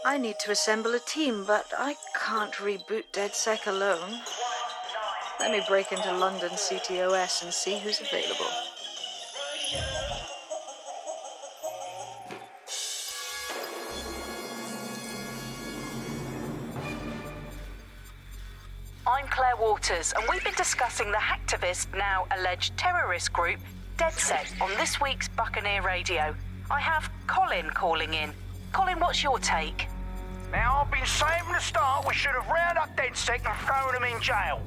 I need to assemble a team, but I can't reboot DedSec alone. Let me break into London CTOS and see who's available. I'm Claire Waters, and we've been discussing the hacktivist, now alleged terrorist group, DedSec, on this week's Buccaneer Radio. I have Colin calling in. Colin, what's your take? Now, I've been saying from the start we should have rounded up DedSec and thrown them in jail.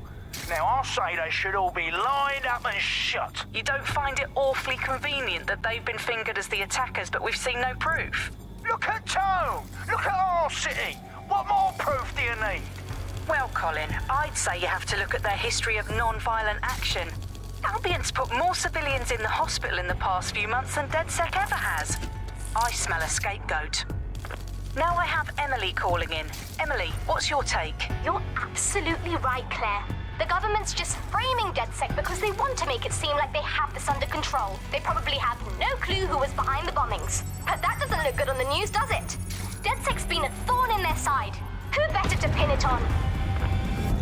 Now, I'll say they should all be lined up and shot. You don't find it awfully convenient that they've been fingered as the attackers, but we've seen no proof? Look at Tone! Look at our city! What more proof do you need? Well, Colin, I'd say you have to look at their history of non-violent action. Albion's put more civilians in the hospital in the past few months than DedSec ever has. I smell a scapegoat. Now I have Emily calling in. Emily, what's your take? You're absolutely right, Claire. The government's just framing DedSec because they want to make it seem like they have this under control. They probably have no clue who was behind the bombings. But that doesn't look good on the news, does it? DedSec's been a thorn in their side. Who better to pin it on?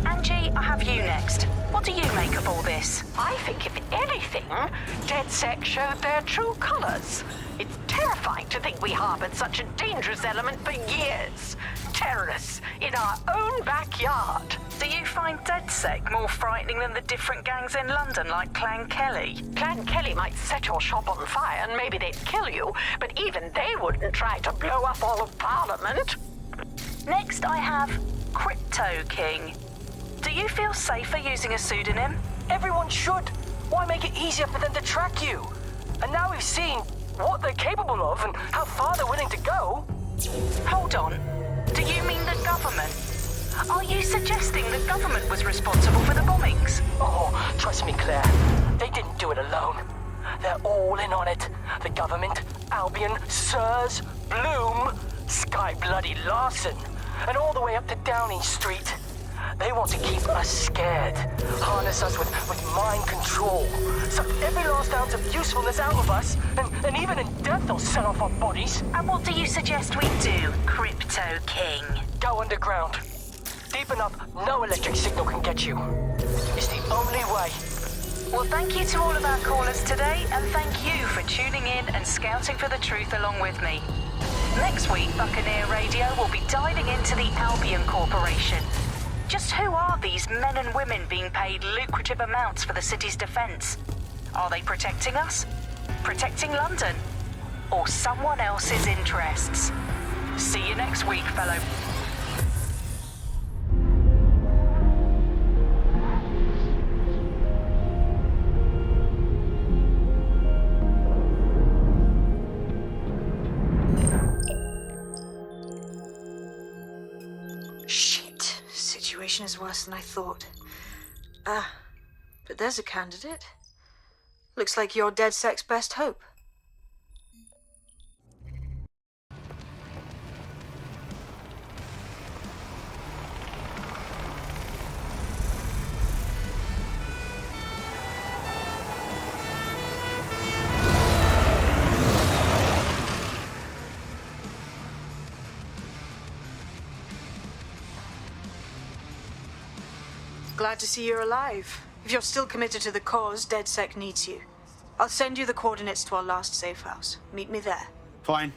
Angie, I have you next. What do you make of all this? I think, if anything, DedSec showed their true colors. It's terrifying to think we harbored such a dangerous element for years. Terrorists in our own backyard. Do you find DedSec more frightening than the different gangs in London, like Clan Kelly? Clan Kelly might set your shop on fire and maybe they'd kill you, but even they wouldn't try to blow up all of Parliament. Next, I have Crypto King. Do you feel safer using a pseudonym? Everyone should. Why make it easier for them to track you? And now we've seen what they're capable of and how far they're willing to go. Hold on. Do you mean the government? Are you suggesting the government was responsible for the bombings? Oh, trust me, Claire. They didn't do it alone. They're all in on it. The government, Albion, Sirs, Bloom, Sky Bloody Larson, and all the way up to Downing Street. They want to keep us scared, harness us with mind control, suck every last ounce of usefulness out of us, and even in death they'll set off our bodies. And what do you suggest we do, Crypto King? Go underground. Deep enough, no electric signal can get you. It's the only way. Well, thank you to all of our callers today, and thank you for tuning in and scouting for the truth along with me. Next week, Buccaneer Radio will be diving into the Albion Corporation. Just who are these men and women being paid lucrative amounts for the city's defense? Are they protecting us? Protecting London? Or someone else's interests? See you next week, fellow. Situation is worse than I thought. But there's a candidate. Looks like you're DedSec's best hope. Glad to see you're alive. If you're still committed to the cause, DedSec needs you. I'll send you the coordinates to our last safe house. Meet me there. Fine.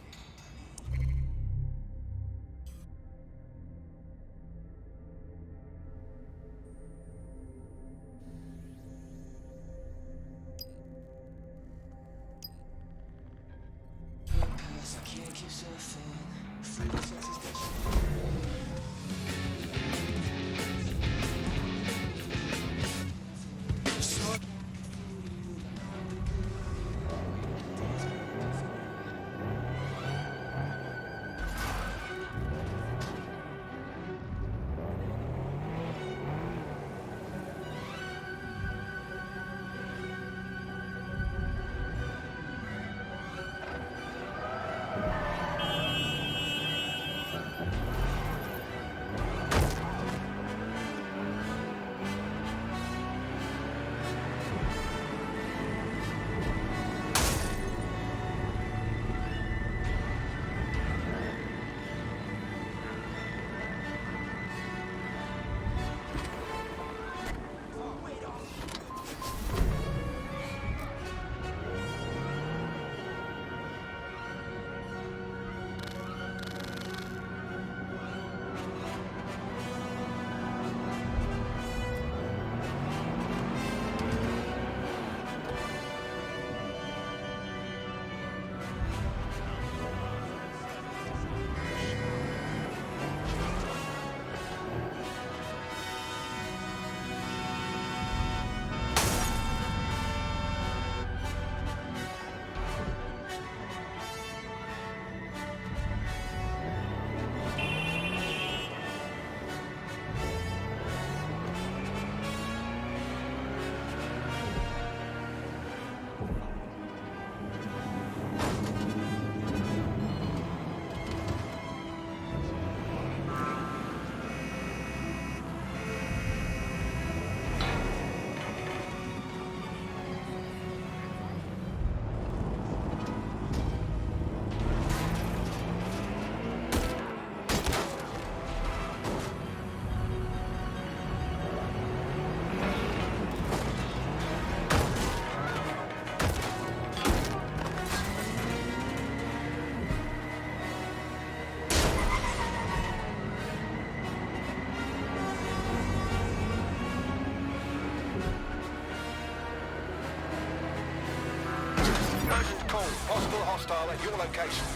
hostile at your location.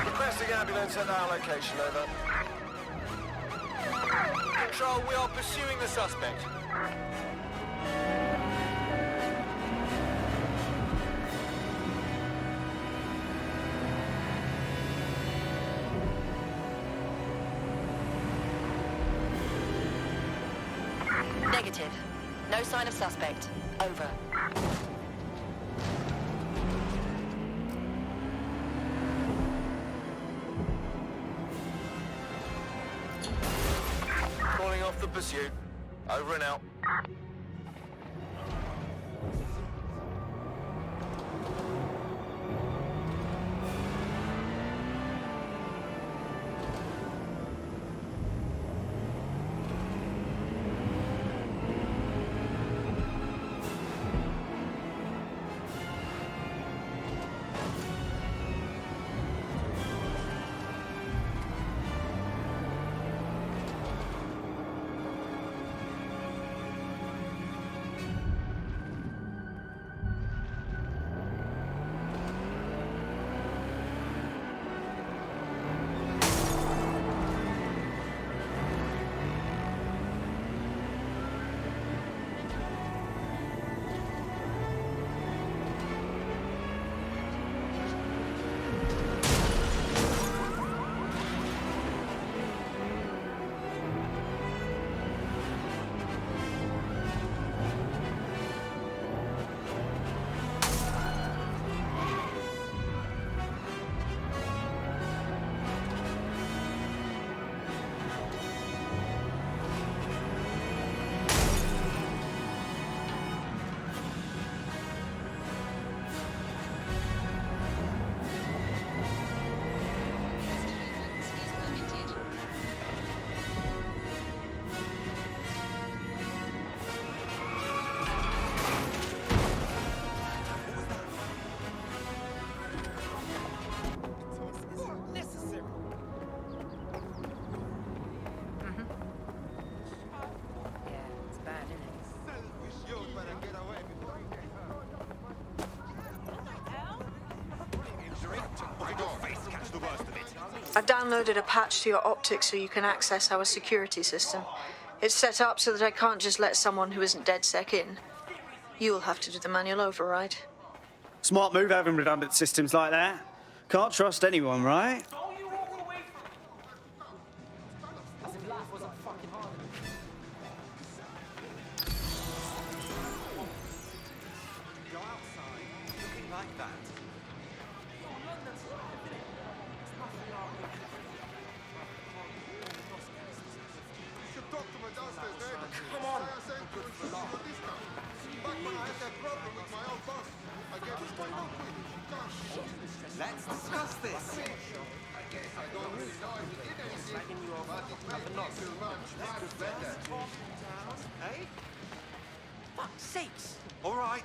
Requesting ambulance at our location, over. Control, we are pursuing the suspect. Negative. No sign of suspect. Over. Calling off the pursuit. Over and out. I've downloaded a patch to your optics so you can access our security system. It's set up so that I can't just let someone who isn't DedSec in. You'll have to do the manual override. Smart move having redundant systems like that. Can't trust anyone, right? Let's discuss this. Hey? Fuck's sakes. All right.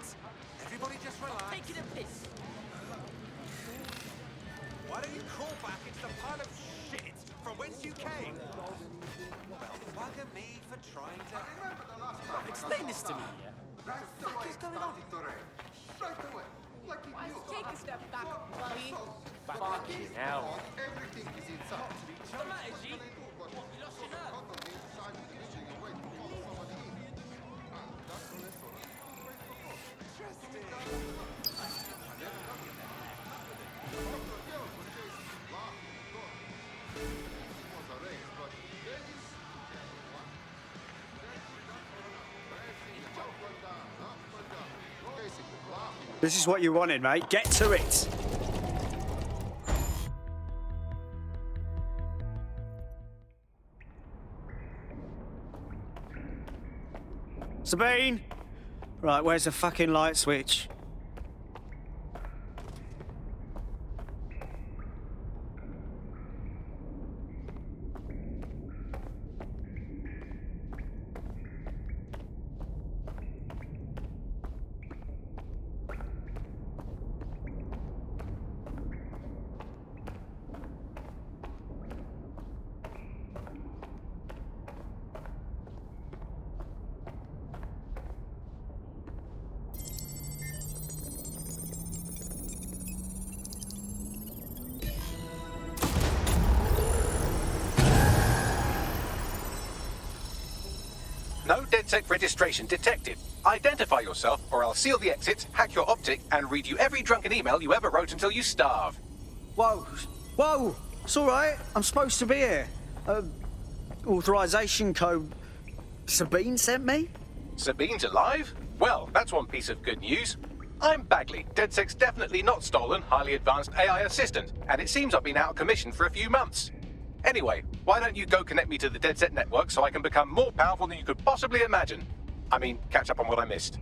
Everybody just relax. Taking a piss. Why don't you crawl back into the pile of shit from whence you came? Well, bugger me for trying to... Explain this to me. What the fuck is going on? Take a step back, buddy. Fucking hell. Everything is inside. What's the matter, G? What, you lost your nerve? This is what you wanted, mate. Get to it. Sabine! Right, where's the fucking light switch? DedSec registration detected. Identify yourself, or I'll seal the exits, hack your optic, and read you every drunken email you ever wrote until you starve. Whoa, whoa, it's all right. I'm supposed to be here. Authorization code Sabine sent me? Sabine's alive? Well, that's one piece of good news. I'm Bagley, DedSec's definitely not stolen, highly advanced AI assistant, and it seems I've been out of commission for a few months. Anyway, why don't you go connect me to the DedSec network so I can become more powerful than you could possibly imagine? I mean, catch up on what I missed.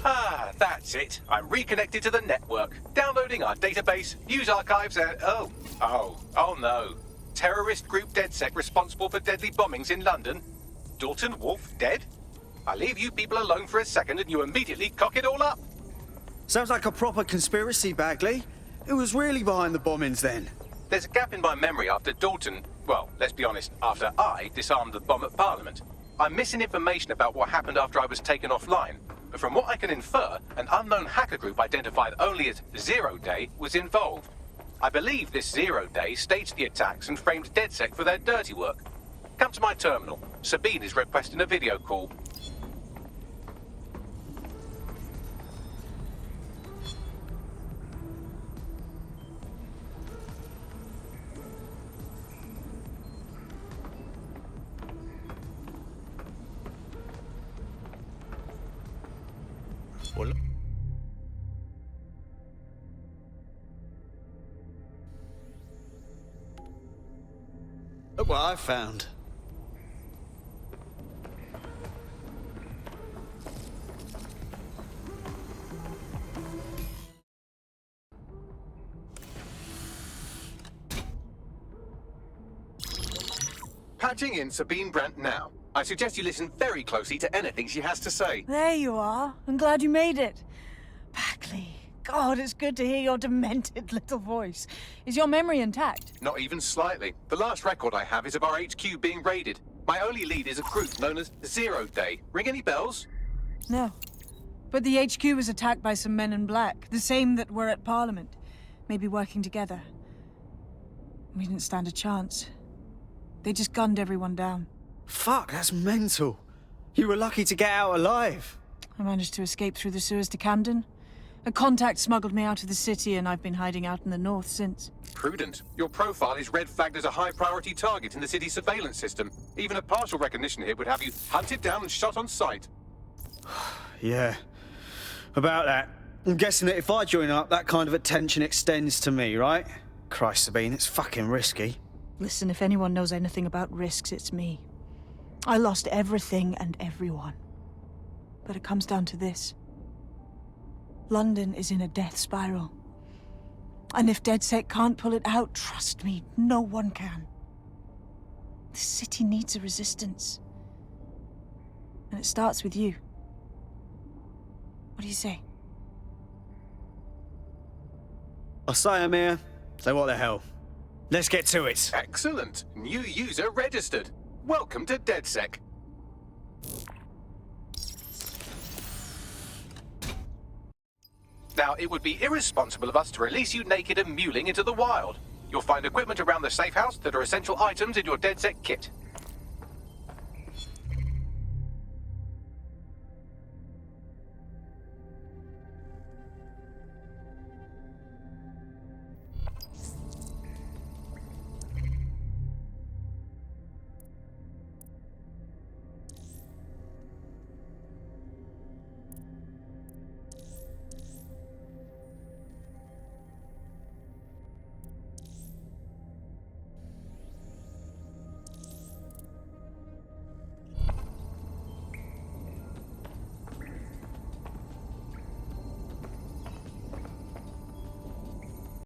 Ah, that's it. I'm reconnected to the network. Downloading our database, news archives, and... Oh no. Terrorist group DedSec responsible for deadly bombings in London? Dalton Wolf dead? I leave you people alone for a second and you immediately cock it all up. Sounds like a proper conspiracy, Bagley. Who was really behind the bombings then? There's a gap in my memory after Dalton... Well, let's be honest, after I disarmed the bomb at Parliament. I'm missing information about what happened after I was taken offline. But from what I can infer, an unknown hacker group identified only as Zero Day was involved. I believe this 0 Day staged the attacks and framed DedSec for their dirty work. Come to my terminal. Sabine is requesting a video call. Well, look what I found. Patching in Sabine Brandt now. I suggest you listen very closely to anything she has to say. There you are. I'm glad you made it. Bagley, God, it's good to hear your demented little voice. Is your memory intact? Not even slightly. The last record I have is of our HQ being raided. My only lead is a group known as 0 Day. Ring any bells? No. But the HQ was attacked by some men in black, the same that were at Parliament. Maybe working together. We didn't stand a chance. They just gunned everyone down. Fuck, that's mental. You were lucky to get out alive. I managed to escape through the sewers to Camden. A contact smuggled me out of the city, and I've been hiding out in the north since. Prudent. Your profile is red flagged as a high-priority target in the city's surveillance system. Even a partial recognition here would have you hunted down and shot on sight. Yeah, about that. I'm guessing that if I join up, that kind of attention extends to me, right? Christ, Sabine, it's fucking risky. Listen, if anyone knows anything about risks, it's me. I lost everything and everyone. But it comes down to this. London is in a death spiral. And if DedSec can't pull it out, trust me, no one can. The city needs a resistance. And it starts with you. What do you say? I say, Amir, so what the hell? Let's get to it. Excellent. New user registered. Welcome to DedSec. Now, it would be irresponsible of us to release you naked and mewling into the wild. You'll find equipment around the safe house that are essential items in your DedSec kit.